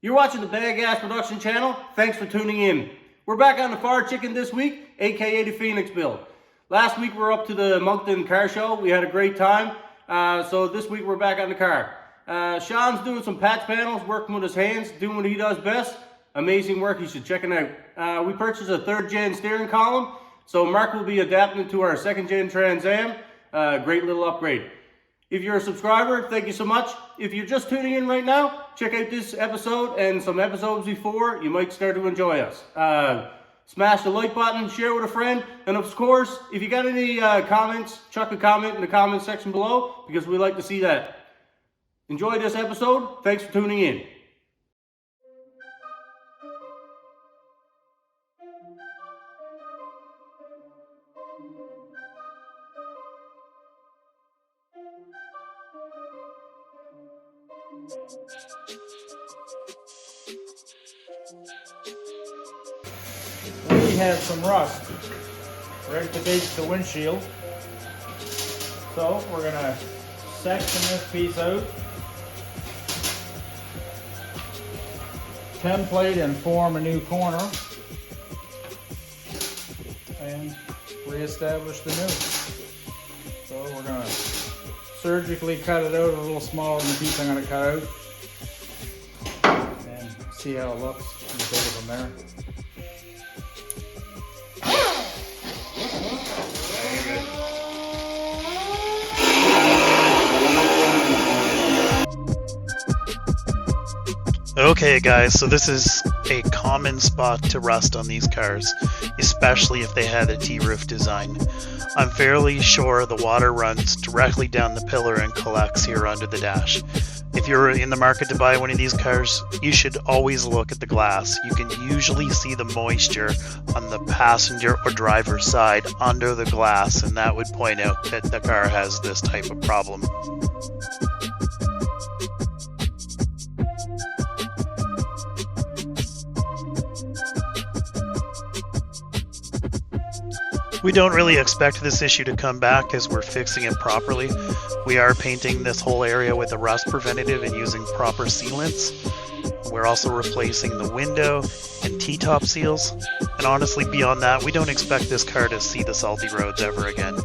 You're watching the Bad Gas Production channel. Thanks for tuning in. We're back on the Fire Chicken this week, aka the Phoenix build. Last week we were up to the Moncton car show. We had a great time. So this week we're back on the car. Sean's doing some patch panels, working with his hands, doing what he does best. Amazing work, you should check it out. We purchased a 3rd gen steering column, so Mark will be adapting it to our 2nd gen Trans Am. Great little upgrade. If you're a subscriber, thank you so much. If you're just tuning in right now, check out this episode and some episodes before. You might start to enjoy us. Smash the like button, share with a friend, and of course, if you got any comments, chuck a comment in the comment section below, because we like to see that. Enjoy this episode. Thanks for tuning in. We have some rust right at the base of the windshield, so we're going to section this piece out, template and form a new corner, and re-establish the new. So we're going to surgically cut it out a little smaller than the piece I'm going to cut out, and see how it looks, and take it from there. Okay guys, so this is a common spot to rust on these cars, especially if they had a T-roof design. I'm fairly sure the water runs directly down the pillar and collects here under the dash. If you're in the market to buy one of these cars, you should always look at the glass. You can usually see the moisture on the passenger or driver's side under the glass, and that would point out that the car has this type of problem. We don't really expect this issue to come back as we're fixing it properly. We are painting this whole area with a rust preventative and using proper sealants. We're also replacing the window and T-top seals. And honestly, beyond that, we don't expect this car to see the salty roads ever again.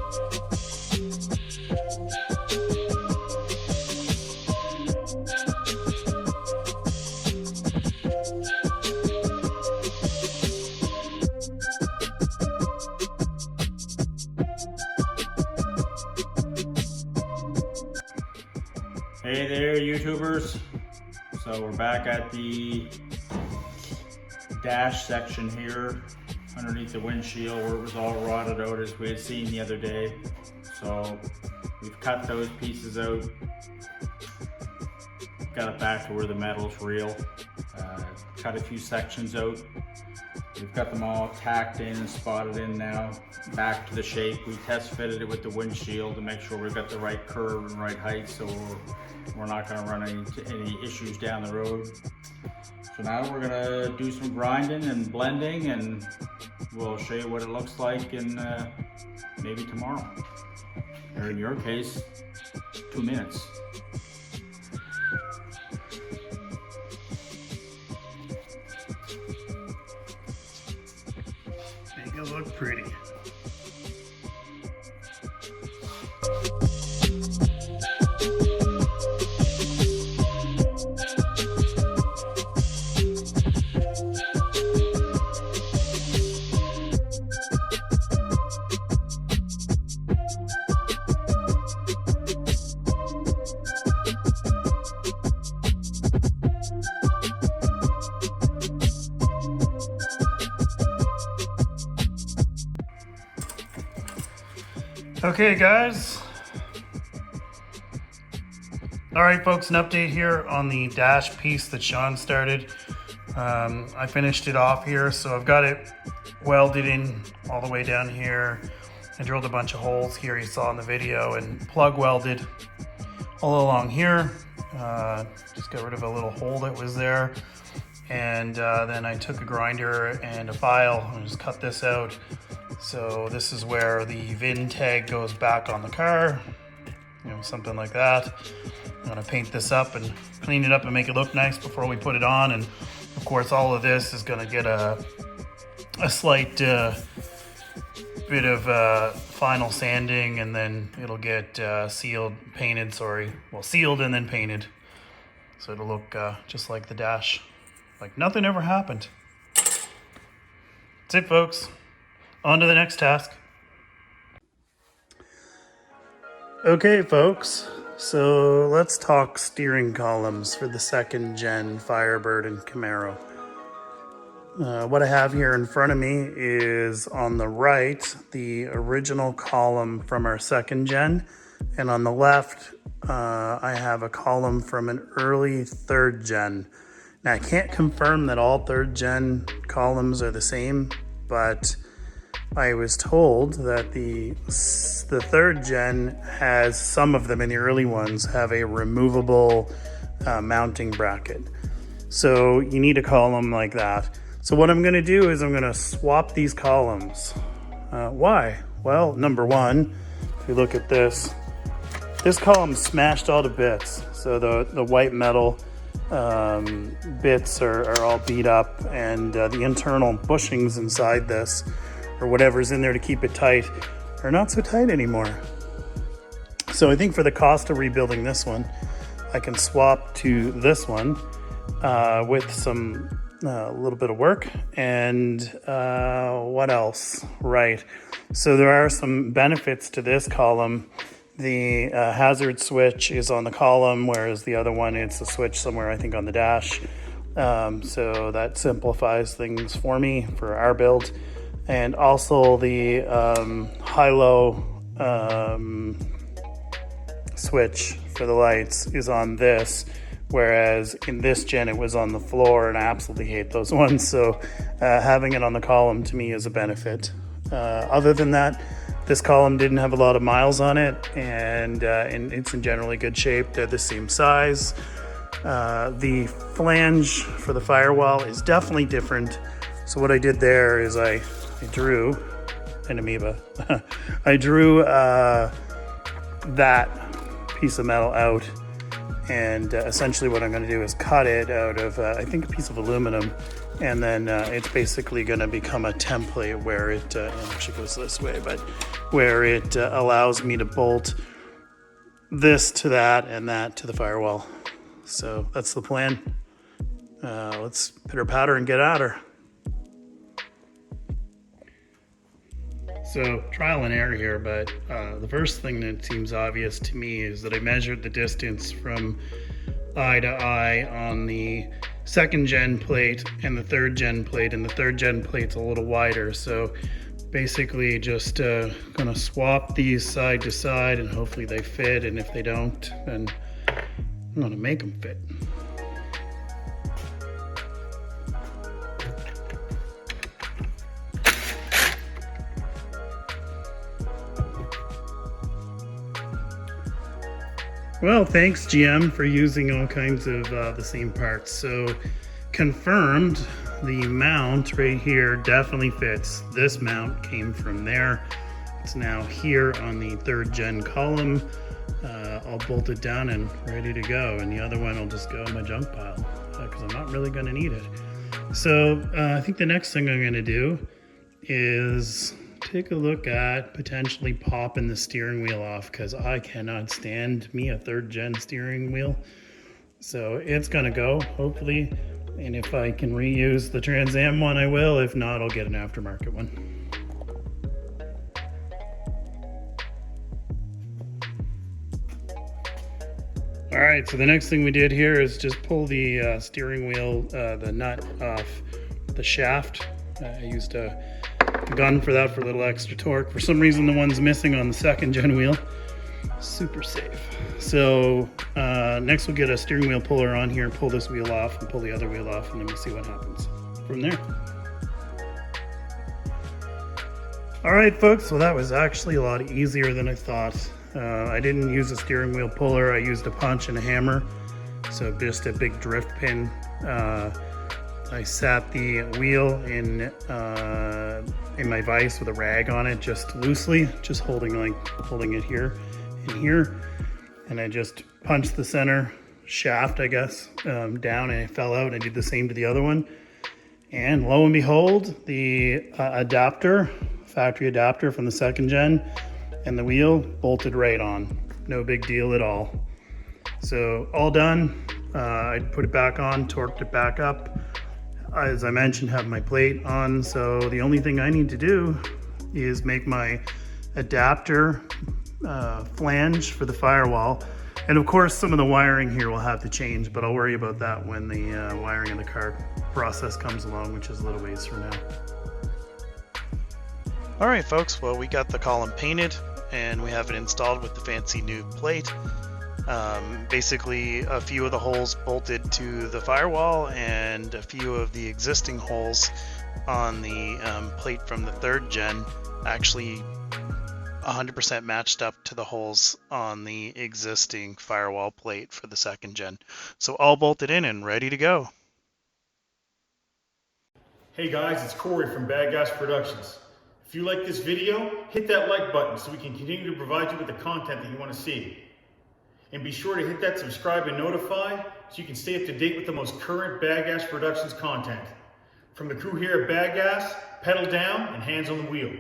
Hey there, YouTubers. So we're back at the dash section here underneath the windshield where it was all rotted out as we had seen the other day. So we've cut those pieces out, got it back to where the metal's real, cut a few sections out. We've got them all tacked in and spotted in now, back to the shape. We test fitted it with the windshield to make sure we've got the right curve and right height, so we're not going to run into any issues down the road. So now we're going to do some grinding and blending, and we'll show you what it looks like in maybe tomorrow, or in your case, 2 minutes. Make it look pretty. Okay guys, alright folks, an update here on the dash piece that Sean started. I finished it off here, so I've got it welded in all the way down here. I drilled a bunch of holes here you saw in the video and plug welded all along here. Just got rid of a little hole that was there, and then I took a grinder and a file and just cut this out. So this is where the VIN tag goes back on the car, you know, something like that. I'm gonna paint this up and clean it up and make it look nice before we put it on. And of course, all of this is gonna get a slight bit of final sanding, and then it'll get sealed and then painted. So it'll look just like the dash, like nothing ever happened. That's it, folks. On to the next task. Okay, folks. So let's talk steering columns for the 2nd gen Firebird and Camaro. What I have here in front of me is on the right, the original column from our 2nd gen. And on the left, I have a column from an early 3rd gen. Now I can't confirm that all 3rd gen columns are the same, but I was told that the 3rd gen has, some of them in the early ones have a removable mounting bracket. So you need a column like that. So what I'm gonna do is I'm gonna swap these columns. Why? Well, number one, if you look at this column's smashed all to bits. So the white metal bits are all beat up, and the internal bushings inside this, or whatever's in there to keep it tight, are not so tight anymore. So I think for the cost of rebuilding this one, I can swap to this one with some a little bit of work. And what else? Right. So there are some benefits to this column. The hazard switch is on the column, whereas the other one, it's a switch somewhere, I think, on the dash. So that simplifies things for me for our build. And also the high-low switch for the lights is on this, whereas in this gen it was on the floor, and I absolutely hate those ones. So having it on the column to me is a benefit. Other than that, this column didn't have a lot of miles on it, and it's in generally good shape. They're the same size. The flange for the firewall is definitely different. So what I did there is I drew an amoeba. I drew that piece of metal out, and essentially what I'm going to do is cut it out of, I think, a piece of aluminum, and then it's basically going to become a template where it actually goes this way, but where it allows me to bolt this to that and that to the firewall. So that's the plan. Let's pitter patter and get at her. So trial and error here, but the first thing that seems obvious to me is that I measured the distance from eye to eye on the 2nd gen plate and the 3rd gen plate, and the 3rd gen plate's a little wider. So basically just gonna swap these side to side, and hopefully they fit, and if they don't, then I'm gonna make them fit. Well, thanks GM for using all kinds of the same parts. So confirmed, the mount right here definitely fits. This mount came from there. It's now here on the 3rd gen column. I'll bolt it down and ready to go. And the other one will just go in my junk pile because I'm not really gonna need it. So I think the next thing I'm gonna do is take a look at potentially popping the steering wheel off, because I cannot stand me a 3rd gen steering wheel. So it's gonna go, hopefully, and if I can reuse the Trans Am one, I will. If not, I'll get an aftermarket one. All right, so the next thing we did here is just pull the steering wheel, the nut off the shaft. I used a gun for that for a little extra torque. For some reason, the one's missing on the 2nd gen wheel. Super safe. So next we'll get a steering wheel puller on here, pull this wheel off and pull the other wheel off, and then we'll see what happens from there. All right, folks, well, that was actually a lot easier than I thought. I didn't use a steering wheel puller. I used a punch and a hammer. So just a big drift pin. I sat the wheel in my vise with a rag on it, just loosely, just holding it here and here. and I just punched the center shaft, I guess, down, and it fell out. I did the same to the other one. And lo and behold, the adapter, factory adapter from the second gen, and the wheel bolted right on. No big deal at all. So all done. I put it back on, torqued it back up. As I mentioned, have my plate on. So the only thing I need to do is make my adapter flange for the firewall. And of course, some of the wiring here will have to change, but I'll worry about that when the wiring of the car process comes along, which is a little ways from now. All right, folks, well, we got the column painted and we have it installed with the fancy new plate. Basically, a few of the holes bolted to the firewall and a few of the existing holes on the plate from the third gen actually 100% matched up to the holes on the existing firewall plate for the second gen. So all bolted in and ready to go. Hey guys, it's Corey from Bad Gas Productions. If you like this video, hit that like button so we can continue to provide you with the content that you want to see. And be sure to hit that subscribe and notify so you can stay up to date with the most current Bad Gas Productions content. From the crew here at Bad Gas, pedal down and hands on the wheel.